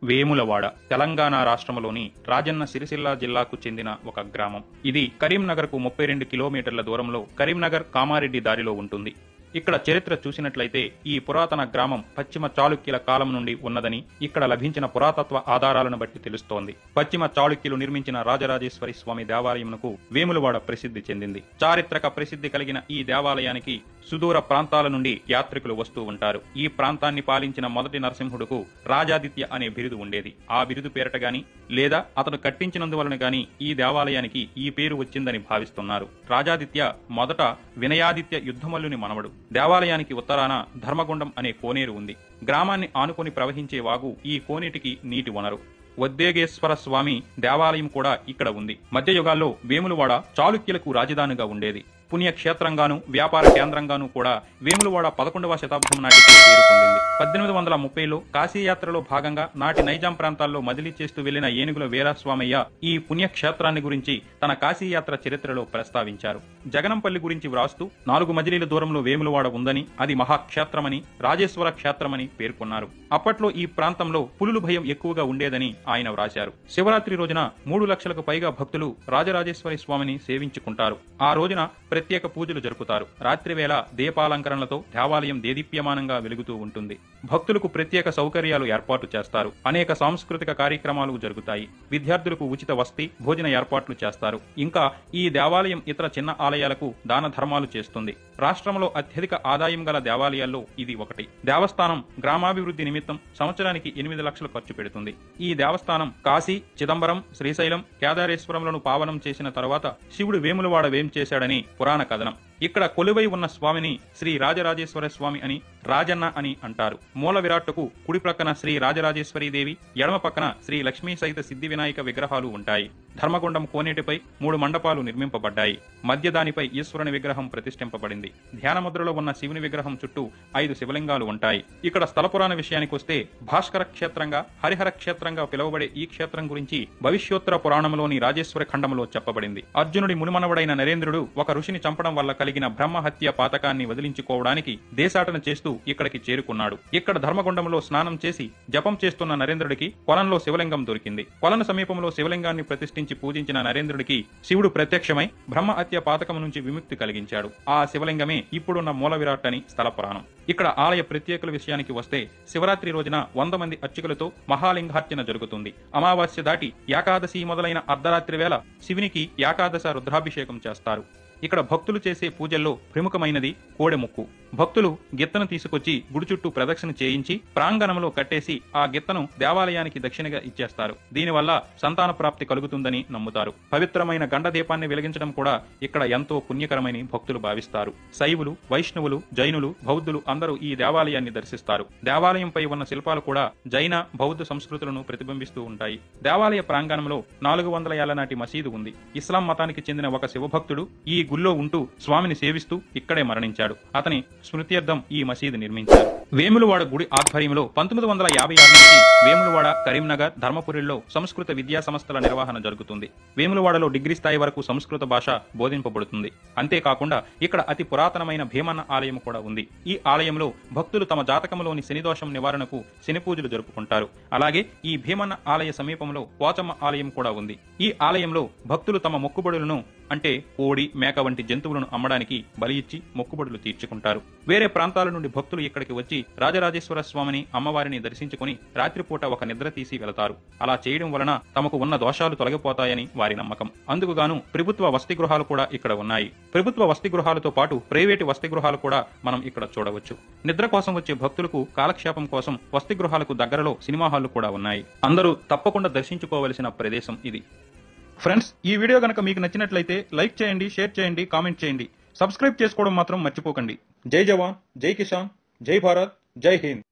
వేములవాడ తెలంగాణ రాష్ట్రంలోని రాజన్న సిరిసిల్ల జిల్లాకు చెందిన ఒక గ్రామం. ఇది కరీంనగర్కు 32 కిలోమీటర్ల దూరంలో కరీంనగర్ కామారెడ్డి దారిలో ఉంటుంది. ఇక్కడ చరిత్ర చూసినట్లయితే ఈ పురాతన గ్రామం పశ్చిమ చాళుక్యుల కాలం నుండి ఉన్నదని ఇక్కడ లభించిన పురాతత్వ ఆధారాలను బట్టి తెలుస్తోంది. పశ్చిమ చాళుక్యులు నిర్మించిన రాజరాజేశ్వరి స్వామి దేవాలయమునకు వేములవాడ ప్రసిద్ధి చెందింది. చారిత్రక ప్రసిద్ధి కలిగిన ఈ దేవాలయానికి సుదూర ప్రాంతాల నుండి యాత్రికులు వస్తూ ఉంటారు. ఈ ప్రాంతాన్ని పాలించిన మొదటి నరసింహుడుకు రాజాదిత్య అనే బిరుదు ఉండేది. ఆ బిరుదు పేరట గాని లేదా అతడు కట్టించినందువలన గాని ఈ దేవాలయానికి ఈ పేరు వచ్చిందని భావిస్తున్నారు. రాజాదిత్య మొదట వినయాదిత్య యుద్ధమల్లుని మనవడు. దేవాలయానికి ఉత్తరాన ధర్మగుండం అనే కోనేరు ఉంది. గ్రామాన్ని ఆనుకొని ప్రవహించే వాగు ఈ కోనేటికి నీటి వనరు. వద్దేగేశ్వర స్వామి దేవాలయం కూడా ఇక్కడ ఉంది. మధ్యయుగాల్లో వేములవాడ చాళుక్యులకు రాజధానిగా ఉండేది. పుణ్యక్షేత్రంగాను వ్యాపార కేంద్రంగాను కూడా వేములవాడ 11వ శతాబ్దం నాటికి పేరు పొందింది. 1830లో కాశీయాత్రలో భాగంగా నాటి నైజాం ప్రాంతాల్లో మదిలీ చేస్తూ వెళ్లిన ఏనుగుల వీరాస్వామయ్య ఈ పుణ్యక్షేత్రాన్ని గురించి తన కాశీయాత్ర చరిత్రలో ప్రస్తావించారు. జగనంపల్లి గురించి వ్రాస్తూ 4 మజిలీల దూరంలో వేములవాడ ఉందని, అది మహాక్షేత్రమని, రాజేశ్వర క్షేత్రమని పేర్కొన్నారు. అప్పట్లో ఈ ప్రాంతంలో పులులు భయం ఎక్కువగా ఉండేదని ఆయన వ్రాశారు. శివరాత్రి రోజున 3 లక్షలకు పైగా భక్తులు రాజరాజేశ్వరి స్వామిని సేవించుకుంటారు. ఆ రోజున ప్రత్యేక పూజలు జరుపుతారు. రాత్రివేళ దీపాలంకరణలతో దేవాలయం దేదీప్యమానంగా వెలుగుతూ ఉంటుంది. భక్తులకు ప్రత్యేక సౌకర్యాలు ఏర్పాటు చేస్తారు. అనేక సాంస్కృతిక కార్యక్రమాలు జరుగుతాయి. విద్యార్థులకు ఉచిత వసతి, భోజన ఏర్పాట్లు చేస్తారు. ఇంకా ఈ దేవాలయం ఇతర చిన్న ఆలయాలకు దాన ధర్మాలు చేస్తుంది. రాష్ట్రంలో అత్యధిక ఆదాయం గల దేవాలయాల్లో ఇది ఒకటి. దేవస్థానం గ్రామాభివృద్ధి నిమిత్తం సంవత్సరానికి 8 లక్షలు ఖర్చు పెడుతుంది. ఈ దేవస్థానం కాశీ, చిదంబరం, శ్రీశైలం, కేదారేశ్వరంలను పావనం చేసిన తరువాత శివుడు వేములవాడ వేం చేశాడని పురాణ కథనం. ఇక్కడ కొలువై ఉన్న స్వామిని శ్రీ రాజరాజేశ్వర స్వామి అని, రాజన్న అని అంటారు. మూల విరాట్టుకు కుడి ప్రక్కన శ్రీ రాజరాజేశ్వరీదేవి, ఎడమ పక్కన శ్రీ లక్ష్మీ సహిత సిద్ధి వినాయక విగ్రహాలు ఉంటాయి. ధర్మగుండం కోనేటిపై 3 మండపాలు నిర్మింపబడ్డాయి. మధ్య దానిపై ఈశ్వరుని విగ్రహం ప్రతిష్ఠింపబడింది. ధ్యానముద్రలో ఉన్న శివుని విగ్రహం చుట్టూ 5 శివలింగాలు ఉంటాయి. ఇక్కడ స్థల పురాణ విషయానికి వస్తే భాస్కర క్షేత్రంగా, హరిహర క్షేత్రంగా పిలువబడే ఈ క్షేత్రం గురించి భవిష్యోత్తర పురాణంలోని రాజేశ్వర ఖండంలో చెప్పబడింది. అర్జునుడి మునిమనవడైన నరేంద్రుడు ఒక ఋషిని చంపడం వల్ల కలిగిన బ్రహ్మహత్య పాతకాన్ని వదిలించుకోవడానికి దేశాటన చేస్తూ ఇక్కడికి చేరుకున్నాడు. ఇక్కడ ధర్మగుండంలో స్నానం చేసి జపం చేస్తున్న నరేంద్రుడికి కొలంలో శివలింగం దొరికింది. కొలను సమీపంలో శివలింగాన్ని ప్రతిష్ఠించి పూజించిన నరేంద్రుడికి శివుడు ప్రత్యక్షమై బ్రహ్మహత్య పాతకం నుంచి విముక్తి కలిగించాడు. ఆ శివలింగమే ఇప్పుడున్న మూల విరాట్ అని స్థల పురాణం. ఇక్కడ ఆలయ ప్రత్యేకల విషయానికి వస్తే శివరాత్రి రోజున 100 మంది అర్చకులతో మహాలింగార్చన జరుగుతుంది. అమావాస్య దాటి ఏకాదశి మొదలైన అర్ధరాత్రి వేళ శివునికి ఏకాదశ రుద్రాభిషేకం చేస్తారు. ఇక్కడ భక్తులు చేసే పూజల్లో ప్రముఖమైనది కోడెముక్కు. భక్తులు గిత్తను తీసుకొచ్చి గుడి చుట్టూ ప్రదక్షిణ చేయించి ప్రాంగణంలో కట్టేసి ఆ గిత్తను దేవాలయానికి దక్షిణగా ఇచ్చేస్తారు. దీనివల్ల సంతాన ప్రాప్తి కలుగుతుందని నమ్ముతారు. పవిత్రమైన గండ దీపాన్ని వెలిగించడం కూడా ఇక్కడ ఎంతో పుణ్యకరమని భక్తులు భావిస్తారు. శైవులు, వైష్ణవులు, జైనులు, బౌద్ధులు అందరూ ఈ దేవాలయాన్ని దర్శిస్తారు. దేవాలయంపై ఉన్న శిల్పాలు కూడా జైన, బౌద్ధ సంస్కృతులను ప్రతిబింబిస్తూ ఉంటాయి. దేవాలయ ప్రాంగణంలో 400 ఏళ్ల నాటి మసీదు ఉంది. ఇస్లాం మతానికి చెందిన ఒక శివభక్తుడు ఈ గుళ్ళో ఉంటూ స్వామిని సేవిస్తూ ఇక్కడే మరణించాడు. అతని స్మృత్యర్థం ఈ మసీదు నిర్మించారు. వేములవాడ గుడి ఆధ్వర్యంలో 1956 నుంచి వేములవాడ, కరీంనగర్, ధర్మపురిలో సంస్కృత విద్యా సంస్థల నిర్వహణ జరుగుతుంది. వేములవాడలో డిగ్రీ స్థాయి వరకు సంస్కృత భాష బోధింపబడుతుంది. అంతేకాకుండా ఇక్కడ అతి పురాతనమైన భీమన్న ఆలయం కూడా ఉంది. ఈ ఆలయంలో భక్తులు తమ జాతకంలోని శనిదోషం నివారణకు శని పూజలు జరుపుకుంటారు. అలాగే ఈ భీమన్న ఆలయ సమీపంలో పోచమ్మ ఆలయం కూడా ఉంది. ఈ ఆలయంలో భక్తులు తమ మొక్కుబడులను అంటే కోడి, మేక వంటి జంతువులను అమ్మడానికి బలి ఇచ్చి మొక్కుబడులు తీర్చుకుంటారు. వేరే ప్రాంతాల నుండి భక్తులు ఇక్కడికి వచ్చి రాజరాజేశ్వర స్వామిని, అమ్మవారిని దర్శించుకుని రాత్రిపూట ఒక నిద్ర తీసి వెళతారు. అలా చేయడం వలన తమకు ఉన్న దోషాలు తొలగిపోతాయని వారి నమ్మకం. అందుకుగాను ప్రభుత్వ వసతి గృహాలు కూడా ఇక్కడ ఉన్నాయి. ప్రభుత్వ వసతి గృహాలతో పాటు ప్రైవేటు వసతి గృహాలు కూడా మనం ఇక్కడ చూడవచ్చు. నిద్ర కోసం వచ్చే భక్తులకు కాలక్షేపం కోసం వసతి గృహాలకు దగ్గరలో సినిమా హాళ్లు కూడా ఉన్నాయి. అందరూ తప్పకుండా దర్శించుకోవలసిన ప్రదేశం ఇది. ఫ్రెండ్స్, ఈ వీడియో గనక మీకు నచ్చినట్లయితే లైక్ చేయండి, షేర్ చేయండి, కామెంట్ చేయండి. సబ్స్క్రైబ్ చేసుకోవడం మాత్రం మర్చిపోకండి. జై జవాన్, జై కిసాన్, జై భారత్, జై హింద్.